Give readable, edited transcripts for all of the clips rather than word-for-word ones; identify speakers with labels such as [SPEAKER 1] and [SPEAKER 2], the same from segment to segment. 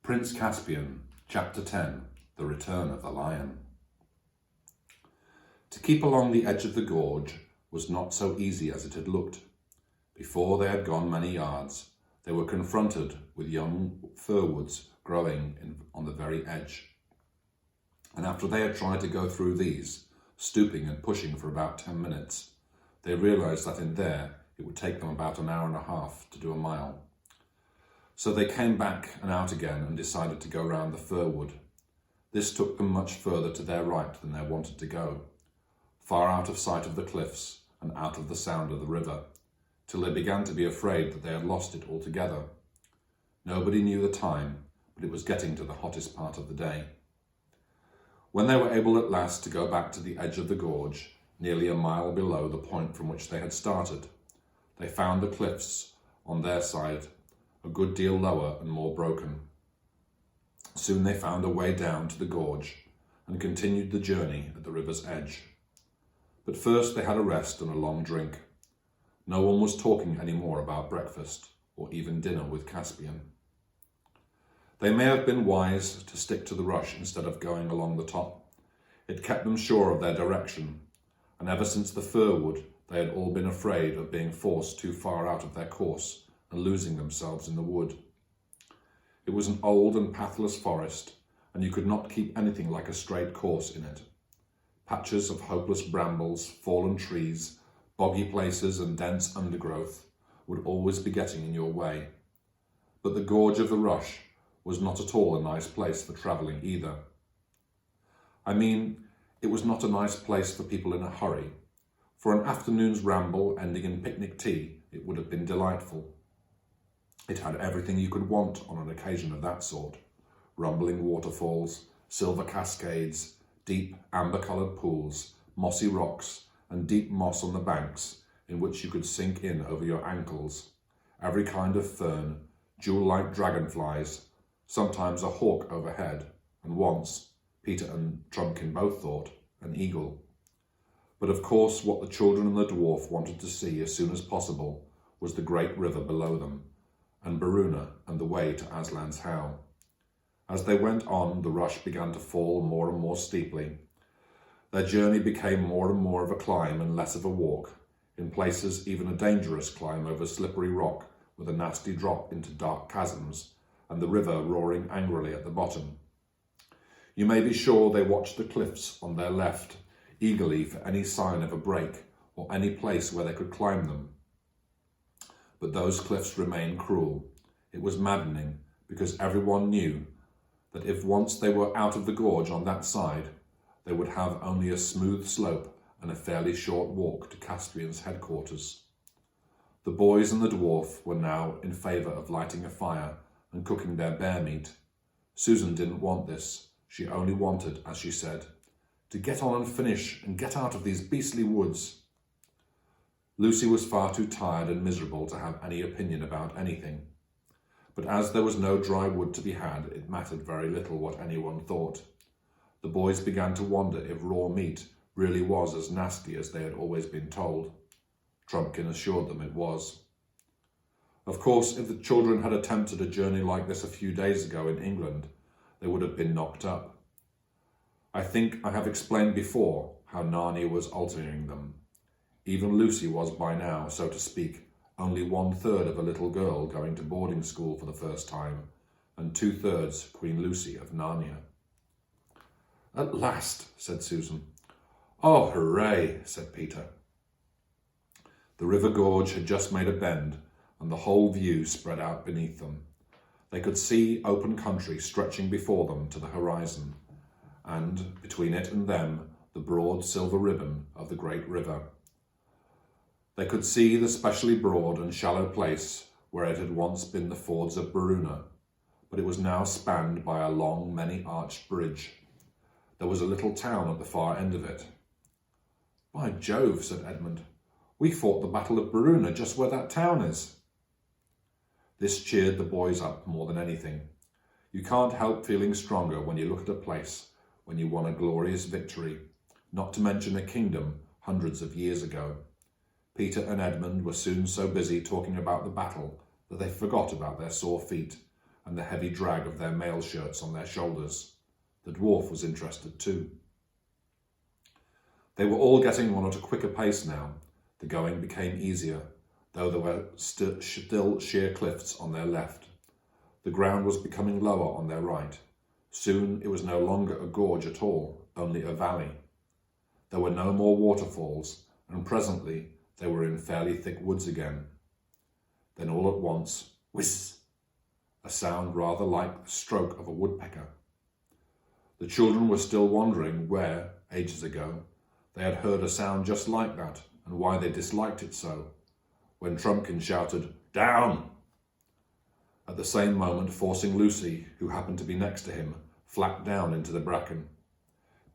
[SPEAKER 1] Prince Caspian, Chapter 10, The Return of the Lion. To keep along the edge of the gorge was not so easy as it had looked. Before they had gone many yards, they were confronted with young fir woods growing on the very edge. And after they had tried to go through these, stooping and pushing for about 10 minutes, they realised that in there it would take them about an hour and a half to do a mile. So they came back and out again and decided to go round the fir wood. This took them much further to their right than they wanted to go, far out of sight of the cliffs and out of the sound of the river, till they began to be afraid that they had lost it altogether. Nobody knew the time, but it was getting to the hottest part of the day. When they were able at last to go back to the edge of the gorge, nearly a mile below the point from which they had started, they found the cliffs on their side a good deal lower and more broken. Soon they found a way down to the gorge and continued the journey at the river's edge. But first they had a rest and a long drink. No one was talking any more about breakfast or even dinner with Caspian. They may have been wise to stick to the rush instead of going along the top. It kept them sure of their direction, and ever since the fir wood they had all been afraid of being forced too far out of their course and losing themselves in the wood. It was an old and pathless forest, and you could not keep anything like a straight course in it. Patches of hopeless brambles, fallen trees, boggy places and dense undergrowth would always be getting in your way. But the gorge of the Rush was not at all a nice place for travelling either. I mean, it was not a nice place for people in a hurry. For an afternoon's ramble ending in picnic tea, it would have been delightful. It had everything you could want on an occasion of that sort: rumbling waterfalls, silver cascades, deep amber-coloured pools, mossy rocks, and deep moss on the banks in which you could sink in over your ankles, every kind of fern, jewel-like dragonflies, sometimes a hawk overhead, and once, Peter and Trumpkin both thought, an eagle. But of course what the children and the dwarf wanted to see as soon as possible was the great river below them, and Baruna and the way to Aslan's How. As they went on, the rush began to fall more and more steeply. Their journey became more and more of a climb and less of a walk, in places even a dangerous climb over slippery rock with a nasty drop into dark chasms, and the river roaring angrily at the bottom. You may be sure they watched the cliffs on their left, eagerly for any sign of a break or any place where they could climb them. But those cliffs remained cruel. It was maddening, because everyone knew that if once they were out of the gorge on that side, they would have only a smooth slope and a fairly short walk to Caspian's headquarters. The boys and the dwarf were now in favour of lighting a fire and cooking their bear meat. Susan didn't want this. She only wanted, as she said, to get on and finish and get out of these beastly woods. Lucy was far too tired and miserable to have any opinion about anything. But as there was no dry wood to be had, it mattered very little what anyone thought. The boys began to wonder if raw meat really was as nasty as they had always been told. Trumpkin assured them it was. Of course, if the children had attempted a journey like this a few days ago in England, they would have been knocked up. I think I have explained before how Narnia was altering them. Even Lucy was by now, so to speak, only 1/3 of a little girl going to boarding school for the first time, and 2/3 Queen Lucy of Narnia. "At last," said Susan. "Oh, hooray," said Peter. The river gorge had just made a bend, and the whole view spread out beneath them. They could see open country stretching before them to the horizon, and between it and them the broad silver ribbon of the great river. They could see the specially broad and shallow place where it had once been the fords of Baruna, but it was now spanned by a long, many-arched bridge. There was a little town at the far end of it. "By Jove," said Edmund, "we fought the Battle of Baruna just where that town is." This cheered the boys up more than anything. You can't help feeling stronger when you look at a place when you won a glorious victory, not to mention a kingdom hundreds of years ago. Peter and Edmund were soon so busy talking about the battle that they forgot about their sore feet and the heavy drag of their mail shirts on their shoulders. The dwarf was interested too. They were all getting on at a quicker pace now. The going became easier, though there were still sheer cliffs on their left. The ground was becoming lower on their right. Soon it was no longer a gorge at all, only a valley. There were no more waterfalls, and presently they were in fairly thick woods again. Then all at once, whiz, a sound rather like the stroke of a woodpecker. The children were still wondering where, ages ago, they had heard a sound just like that, and why they disliked it so, when Trumpkin shouted, "Down!" At the same moment forcing Lucy, who happened to be next to him, flat down into the bracken.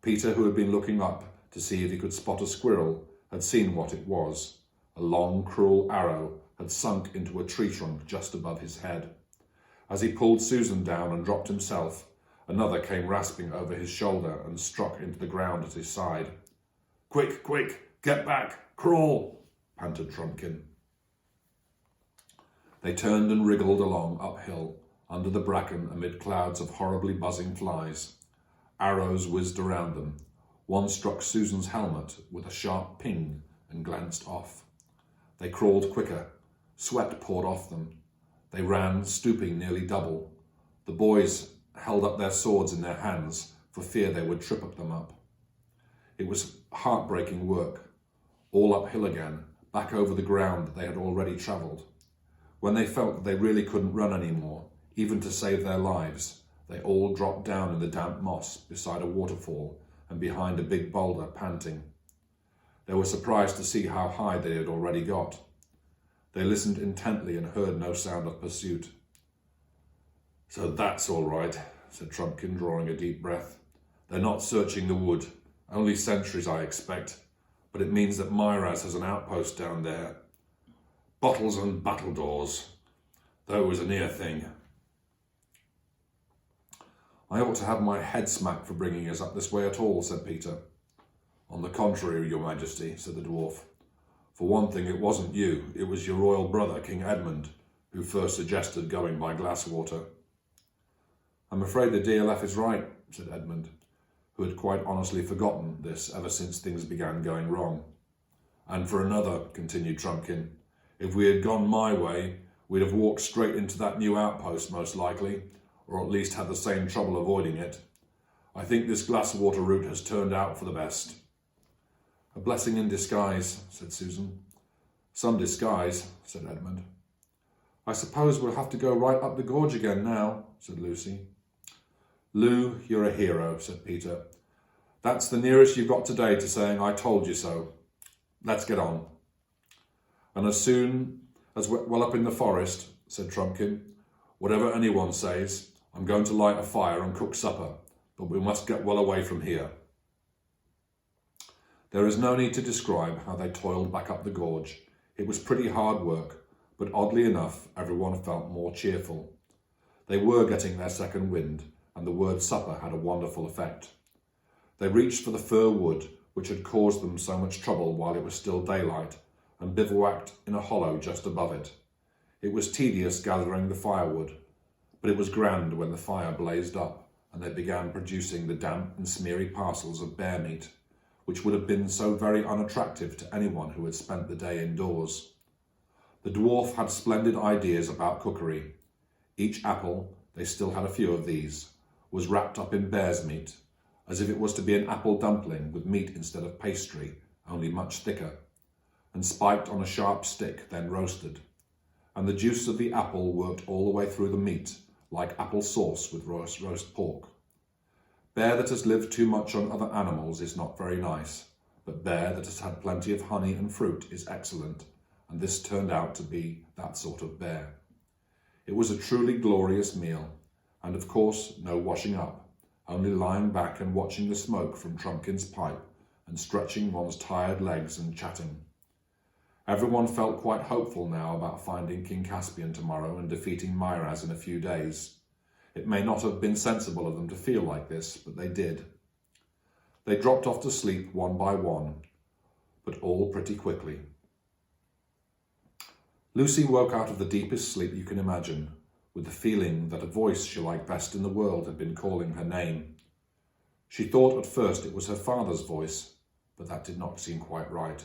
[SPEAKER 1] Peter, who had been looking up to see if he could spot a squirrel, had seen what it was. A long, cruel arrow had sunk into a tree trunk just above his head. As he pulled Susan down and dropped himself, another came rasping over his shoulder and struck into the ground at his side. "Quick, quick, get back, crawl," panted Trumpkin. They turned and wriggled along uphill, under the bracken amid clouds of horribly buzzing flies. Arrows whizzed around them. One struck Susan's helmet with a sharp ping and glanced off. They crawled quicker. Sweat poured off them. They ran, stooping nearly double. The boys held up their swords in their hands for fear they would trip them up. It was heartbreaking work. All uphill again, back over the ground they had already travelled. When they felt that they really couldn't run any more, even to save their lives, they all dropped down in the damp moss beside a waterfall and behind a big boulder, panting. They were surprised to see how high they had already got. They listened intently and heard no sound of pursuit. "So that's all right," said Trumpkin, drawing a deep breath. "They're not searching the wood. Only sentries, I expect. But it means that Myraz has an outpost down there. Bottles and battledores. Those a near thing." "I ought to have my head smacked for bringing us up this way at all," said Peter. "On the contrary, your majesty," said the dwarf. "For one thing, it wasn't you, it was your royal brother, King Edmund, who first suggested going by Glasswater." "I'm afraid the DLF is right," said Edmund, who had quite honestly forgotten this ever since things began going wrong. "And for another," continued Trumpkin, "if we had gone my way, we'd have walked straight into that new outpost most likely, or at least had the same trouble avoiding it. I think this Glasswater route has turned out for the best." "A blessing in disguise," said Susan. "Some disguise," said Edmund. "I suppose we'll have to go right up the gorge again now," said Lucy. "Lou, you're a hero," said Peter. "That's the nearest you've got today to saying 'I told you so.' Let's get on." "And as soon as we're well up in the forest," said Trumpkin, "whatever anyone says, I'm going to light a fire and cook supper, but we must get well away from here." There is no need to describe how they toiled back up the gorge. It was pretty hard work, but oddly enough, everyone felt more cheerful. They were getting their second wind, and the word supper had a wonderful effect. They reached for the fir wood, which had caused them so much trouble while it was still daylight, and bivouacked in a hollow just above it. It was tedious gathering the firewood, but it was grand when the fire blazed up, and they began producing the damp and smeary parcels of bear meat, which would have been so very unattractive to anyone who had spent the day indoors. The dwarf had splendid ideas about cookery. Each apple, they still had a few of these, was wrapped up in bear's meat, as if it was to be an apple dumpling with meat instead of pastry, only much thicker, and spiked on a sharp stick, then roasted. And the juice of the apple worked all the way through the meat, like apple sauce with roast pork. Bear that has lived too much on other animals is not very nice, but bear that has had plenty of honey and fruit is excellent, and this turned out to be that sort of bear. It was a truly glorious meal, and of course no washing up, only lying back and watching the smoke from Trumpkin's pipe and stretching one's tired legs and chatting. Everyone felt quite hopeful now about finding King Caspian tomorrow and defeating Myraz in a few days. It may not have been sensible of them to feel like this, but they did. They dropped off to sleep one by one, but all pretty quickly. Lucy woke out of the deepest sleep you can imagine, with the feeling that a voice she liked best in the world had been calling her name. She thought at first it was her father's voice, but that did not seem quite right.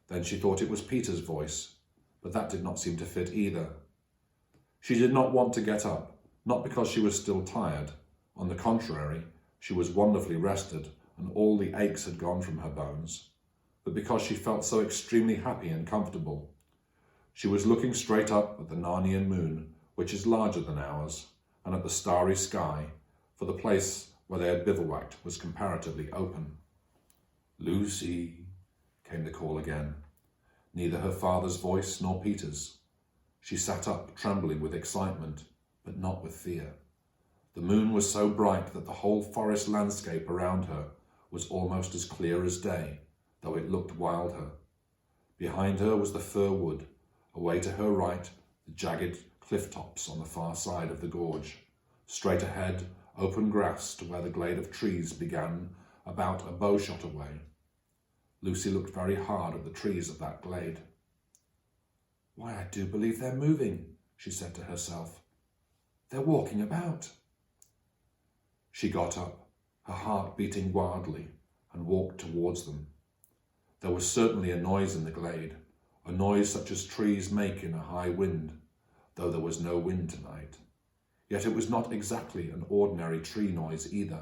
[SPEAKER 1] Then she thought it was Peter's voice, but that did not seem to fit either. She did not want to get up, not because she was still tired. On the contrary, she was wonderfully rested and all the aches had gone from her bones, but because she felt so extremely happy and comfortable. She was looking straight up at the Narnian moon, which is larger than ours, and at the starry sky, for the place where they had bivouacked was comparatively open. "Lucy," came the call again, neither her father's voice nor Peter's. She sat up, trembling with excitement, but not with fear. The moon was so bright that the whole forest landscape around her was almost as clear as day, though it looked wilder. Behind her was the fir wood, away to her right, the jagged cliff tops on the far side of the gorge. Straight ahead, open grass to where the glade of trees began about a bowshot away. Lucy looked very hard at the trees of that glade. "Why, I do believe they're moving," she said to herself. "They're walking about." She got up, her heart beating wildly, and walked towards them. There was certainly a noise in the glade, a noise such as trees make in a high wind, though there was no wind tonight. Yet it was not exactly an ordinary tree noise either.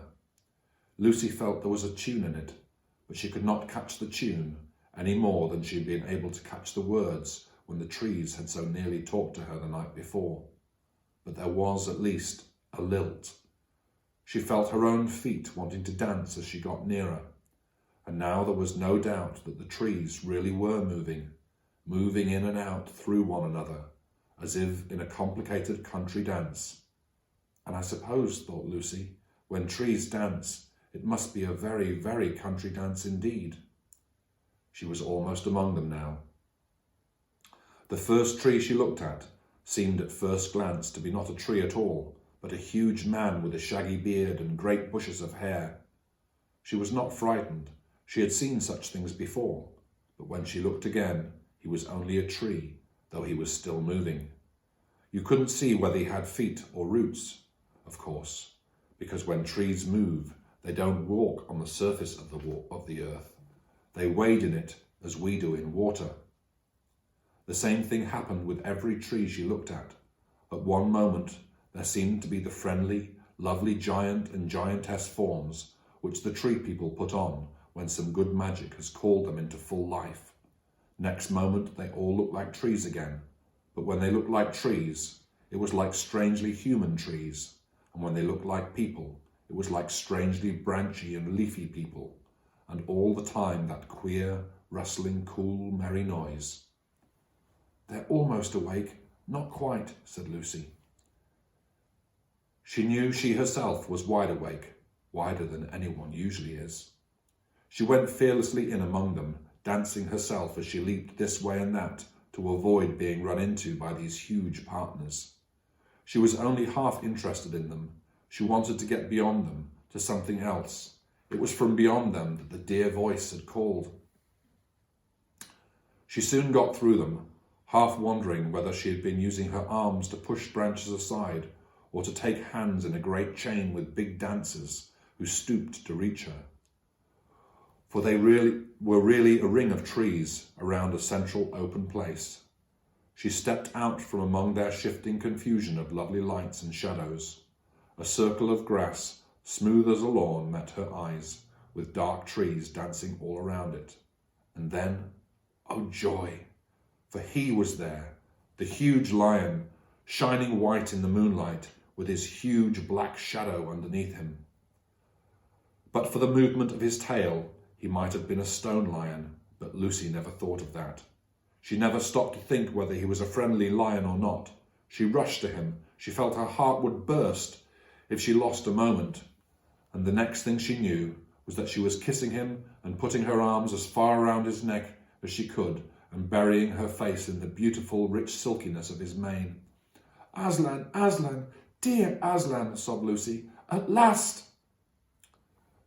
[SPEAKER 1] Lucy felt there was a tune in it, but she could not catch the tune any more than she had been able to catch the words when the trees had so nearly talked to her the night before. But there was at least a lilt. She felt her own feet wanting to dance as she got nearer, and now there was no doubt that the trees really were moving in and out through one another, as if in a complicated country dance. And I suppose, thought Lucy, when trees dance, it must be a very, very country dance indeed. She was almost among them now. The first tree she looked at seemed at first glance to be not a tree at all, but a huge man with a shaggy beard and great bushes of hair. She was not frightened. She had seen such things before, but when she looked again, he was only a tree, though he was still moving. You couldn't see whether he had feet or roots, of course, because when trees move, they don't walk on the surface of the earth. They wade in it as we do in water. The same thing happened with every tree she looked at. At one moment, there seemed to be the friendly, lovely giant and giantess forms which the tree people put on when some good magic has called them into full life. Next moment, they all looked like trees again. But when they looked like trees, it was like strangely human trees. And when they looked like people, it was like strangely branchy and leafy people. And all the time that queer, rustling, cool, merry noise. "They're almost awake." "Not quite," said Lucy. She knew she herself was wide awake, wider than anyone usually is. She went fearlessly in among them, dancing herself as she leaped this way and that to avoid being run into by these huge partners. She was only half interested in them. She wanted to get beyond them, to something else. It was from beyond them that the dear voice had called. She soon got through them, half wondering whether she had been using her arms to push branches aside or to take hands in a great chain with big dancers who stooped to reach her. For they were really a ring of trees around a central open place. She stepped out from among their shifting confusion of lovely lights and shadows. A circle of grass, smooth as a lawn, met her eyes, with dark trees dancing all around it. And then, oh joy! For he was there, the huge lion, shining white in the moonlight, with his huge black shadow underneath him. But for the movement of his tail, he might have been a stone lion, but Lucy never thought of that. She never stopped to think whether he was a friendly lion or not. She rushed to him. She felt her heart would burst if she lost a moment. And the next thing she knew was that she was kissing him and putting her arms as far around his neck as she could and burying her face in the beautiful, rich silkiness of his mane. "Aslan, Aslan, dear Aslan," sobbed Lucy, "at last!"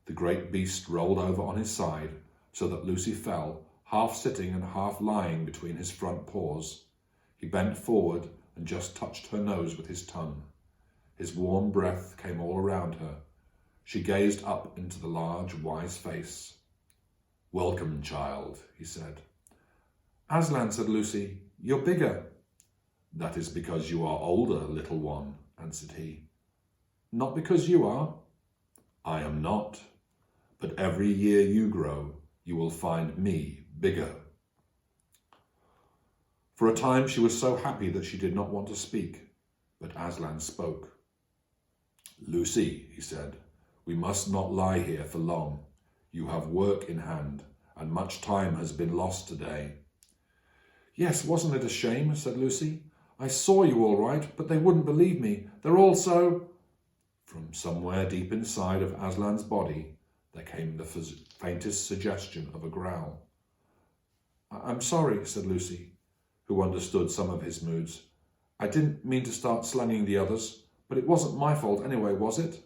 [SPEAKER 1] The great beast rolled over on his side so that Lucy fell, half sitting and half lying between his front paws. He bent forward and just touched her nose with his tongue. His warm breath came all around her. She gazed up into the large, wise face. "Welcome, child," he said.
[SPEAKER 2] "Aslan," said Lucy, "you're bigger."
[SPEAKER 1] "That is because you are older, little one," answered he.
[SPEAKER 2] "Not because you are."
[SPEAKER 1] "I am not. But every year you grow, you will find me bigger." For a time she was so happy that she did not want to speak, but Aslan spoke. "Lucy," he said, "we must not lie here for long. You have work in hand, and much time has been lost today."
[SPEAKER 2] "Yes, wasn't it a shame?" said Lucy. "I saw you all right, but they wouldn't believe me. They're all so—"
[SPEAKER 1] From somewhere deep inside of Aslan's body, there came the faintest suggestion of a growl.
[SPEAKER 2] "I'm sorry," said Lucy, who understood some of his moods. "I didn't mean to start slanging the others, but it wasn't my fault anyway, was it?"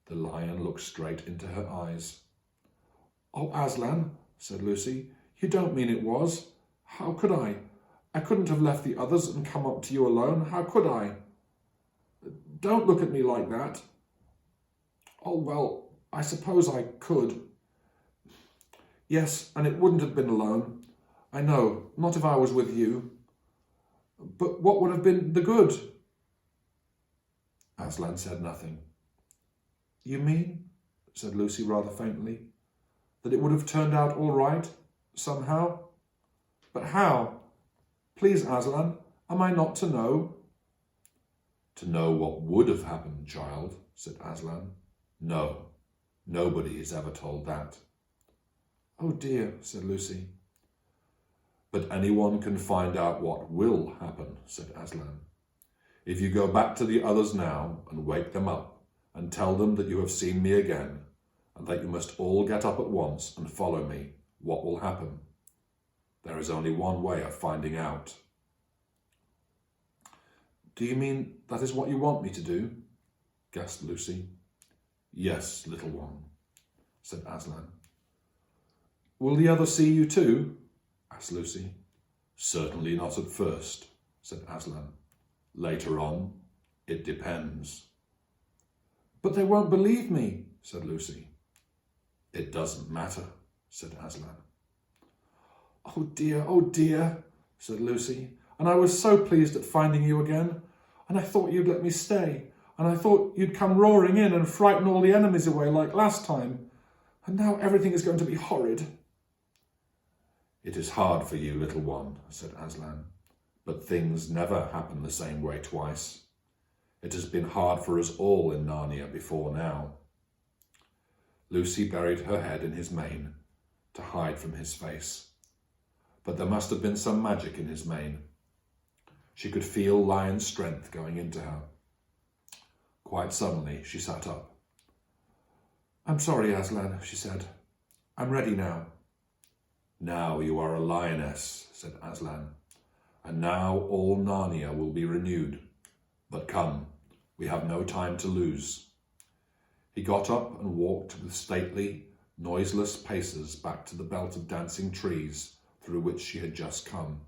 [SPEAKER 1] The lion looked straight into her eyes.
[SPEAKER 2] "Oh, Aslan," said Lucy, "you don't mean it was. How could I? I couldn't have left the others and come up to you alone. How could I? Don't look at me like that." "Oh, well, I suppose I could. Yes, and it wouldn't have been alone. I know, not if I was with you. But what would have been the good?"
[SPEAKER 1] Aslan said nothing.
[SPEAKER 2] "You mean," said Lucy rather faintly, "that it would have turned out all right, somehow? But how? Please, Aslan, am I not to know?"
[SPEAKER 1] "To know what would have happened, child," said Aslan. "No, nobody is ever told that."
[SPEAKER 2] "Oh dear," said Lucy.
[SPEAKER 1] "But anyone can find out what will happen," said Aslan. "If you go back to the others now and wake them up and tell them that you have seen me again and that you must all get up at once and follow me, what will happen? There is only one way of finding out."
[SPEAKER 2] "Do you mean that is what you want me to do?"
[SPEAKER 1] gasped Lucy. "Yes, little one," said Aslan.
[SPEAKER 2] "Will the others see you too?" asked Lucy.
[SPEAKER 1] "Certainly not at first," said Aslan. "Later on, it depends."
[SPEAKER 2] "But they won't believe me," said Lucy.
[SPEAKER 1] "It doesn't matter," said Aslan.
[SPEAKER 2] Oh dear," said Lucy. "And I was so pleased at finding you again. And I thought you'd let me stay. And I thought you'd come roaring in and frighten all the enemies away like last time. And now everything is going to be horrid."
[SPEAKER 1] "It is hard for you, little one," said Aslan. "But things never happen the same way twice. It has been hard for us all in Narnia before now." Lucy buried her head in his mane to hide from his face. But there must have been some magic in his mane. She could feel lion strength going into her. Quite suddenly, she sat up.
[SPEAKER 2] "I'm sorry, Aslan," she said. "I'm ready now."
[SPEAKER 1] "Now you are a lioness," said Aslan, "and now all Narnia will be renewed. But come, we have no time to lose." He got up and walked with stately, noiseless paces back to the belt of dancing trees through which she had just come,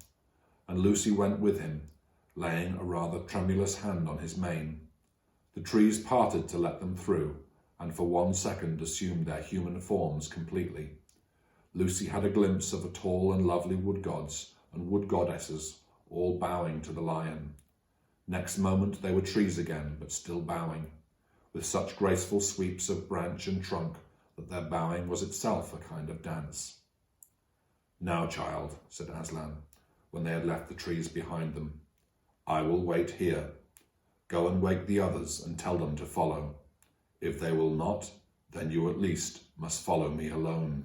[SPEAKER 1] and Lucy went with him, laying a rather tremulous hand on his mane. The trees parted to let them through, and for 1 second assumed their human forms completely. Lucy had a glimpse of a tall and lovely wood gods and wood goddesses, all bowing to the lion. Next moment they were trees again, but still bowing, with such graceful sweeps of branch and trunk that their bowing was itself a kind of dance. "Now, child," said Aslan, when they had left the trees behind them, "I will wait here. Go and wake the others and tell them to follow. If they will not, then you at least must follow me alone."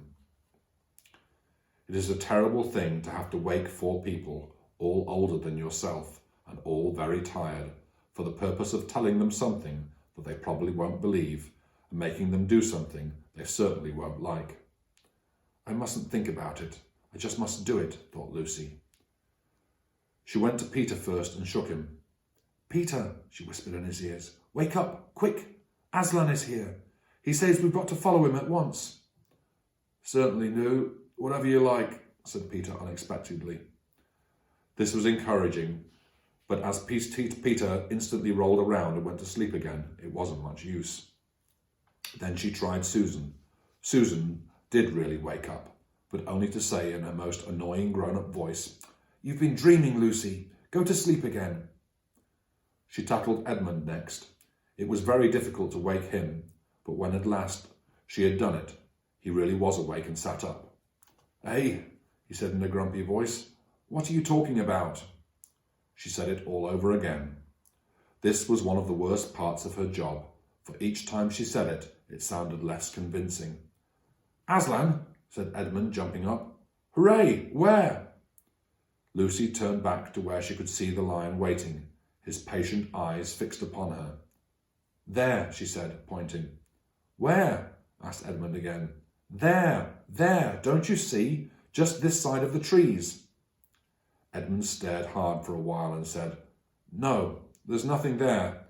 [SPEAKER 1] It is a terrible thing to have to wake 4 people, all older than yourself and all very tired, for the purpose of telling them something that they probably won't believe and making them do something they certainly won't like. "I mustn't think about it. I just must do it," thought Lucy. She went to Peter first and shook him. "Peter," she whispered in his ears, "wake up, quick! Aslan is here. He says we've got to follow him at once." "Certainly, no. Whatever you like," said Peter unexpectedly. This was encouraging, But as Peter instantly rolled around and went to sleep again, it wasn't much use. Then she tried Susan. Susan did really wake up, but only to say in her most annoying grown-up voice, "You've been dreaming, Lucy. Go to sleep again." She tackled Edmund next. It was very difficult to wake him, but when at last she had done it, he really was awake and sat up. "Hey," he said in a grumpy voice, "what are you talking about?" She said it all over again. This was one of the worst parts of her job, for each time she said it, it sounded less convincing. "Aslan," said Edmund, jumping up. "Hooray! Where?" Lucy turned back to where she could see the lion waiting, his patient eyes fixed upon her. "There," she said, pointing. "Where?" asked Edmund again. There, don't you see? Just this side of the trees." Edmund stared hard for a while and said, "No, there's nothing there.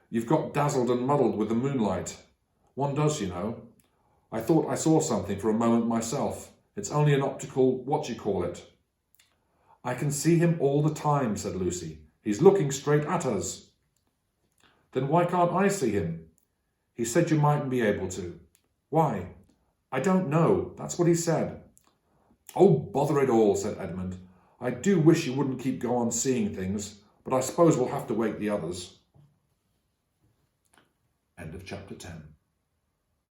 [SPEAKER 1] You've got dazzled and muddled with the moonlight. One does, you know. I thought I saw something for a moment myself. It's only an optical what-you-call-it." "I can see him all the time," said Lucy. "He's looking straight at us." "Then why can't I see him?" "He said you mightn't be able to." "Why?" "I don't know. That's what he said." "Oh, bother it all," said Edmund. "I do wish you wouldn't keep go on seeing things, but I suppose we'll have to wake the others." End of chapter 10.